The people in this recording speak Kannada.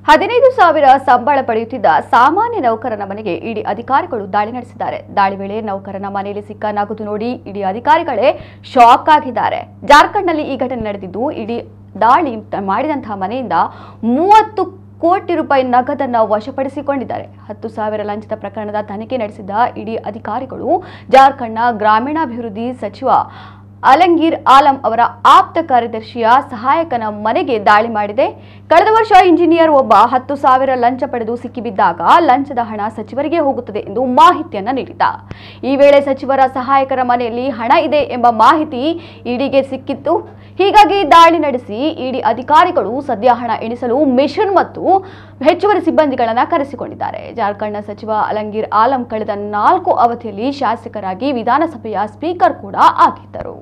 15,000 ಸಂಬಳ ಪಡೆಯುತ್ತಿದ್ದ ಸಾಮಾನ್ಯ ನೌಕರನ ಮನೆಗೆ ಇಡಿ ಅಧಿಕಾರಿಗಳು ದಾಳಿ ನಡೆಸಿದ್ದಾರೆ. ದಾಳಿ ವೇಳೆ ನೌಕರನ ಮನೆಯಲ್ಲಿ ಸಿಕ್ಕ ನಗದು ನೋಡಿ ಇಡಿ ಅಧಿಕಾರಿಗಳೇ ಶಾಕ್ ಆಗಿದ್ದಾರೆ. ಜಾರ್ಖಂಡ್ನಲ್ಲಿ ಈ ಘಟನೆ ನಡೆದಿದ್ದು, ಇಡಿ ದಾಳಿ ಮಾಡಿದಂತಹ ಮನೆಯಿಂದ 30 ಕೋಟಿ ರೂಪಾಯಿ ನಗದನ್ನು ವಶಪಡಿಸಿಕೊಂಡಿದ್ದಾರೆ. 10,000 ಲಂಚದ ಪ್ರಕರಣದ ತನಿಖೆ ನಡೆಸಿದ ಇಡಿ ಅಧಿಕಾರಿಗಳು ಜಾರ್ಖಂಡ್ನ ಗ್ರಾಮೀಣಾಭಿವೃದ್ಧಿ ಸಚಿವ ಅಲಂಗೀರ್ ಆಲಂ ಅವರ ಆಪ್ತ ಕಾರ್ಯದರ್ಶಿಯ ಸಹಾಯಕನ ಮನೆಗೆ ದಾಳಿ ಮಾಡಿದೆ. ಕಳೆದ ವರ್ಷ ಇಂಜಿನಿಯರ್ ಒಬ್ಬ 10,000 ಲಂಚ ಪಡೆದು ಸಿಕ್ಕಿಬಿದ್ದಾಗ ಲಂಚದ ಹಣ ಸಚಿವರಿಗೆ ಹೋಗುತ್ತದೆ ಎಂದು ಮಾಹಿತಿಯನ್ನ ನೀಡಿದ್ದ. ಈ ವೇಳೆ ಸಚಿವರ ಸಹಾಯಕರ ಮನೆಯಲ್ಲಿ ಹಣ ಇದೆ ಎಂಬ ಮಾಹಿತಿ ಇಡಿಗೆ ಸಿಕ್ಕಿತ್ತು. ಹೀಗಾಗಿ ದಾಳಿ ನಡೆಸಿ ಇಡಿ ಅಧಿಕಾರಿಗಳು ಸದ್ಯ ಹಣ ಎಣಿಸಲು ಮಿಷನ್ ಮತ್ತು ಹೆಚ್ಚುವರಿ ಸಿಬ್ಬಂದಿಗಳನ್ನು ಕರೆಸಿಕೊಂಡಿದ್ದಾರೆ. ಜಾರ್ಖಂಡ್ನ ಸಚಿವ ಅಲಂಗೀರ್ ಆಲಂ ಕಳೆದ 4 ಅವಧಿಯಲ್ಲಿ ಶಾಸಕರಾಗಿ ವಿಧಾನಸಭೆಯ ಸ್ಪೀಕರ್ ಕೂಡ ಆಗಿದ್ದರು.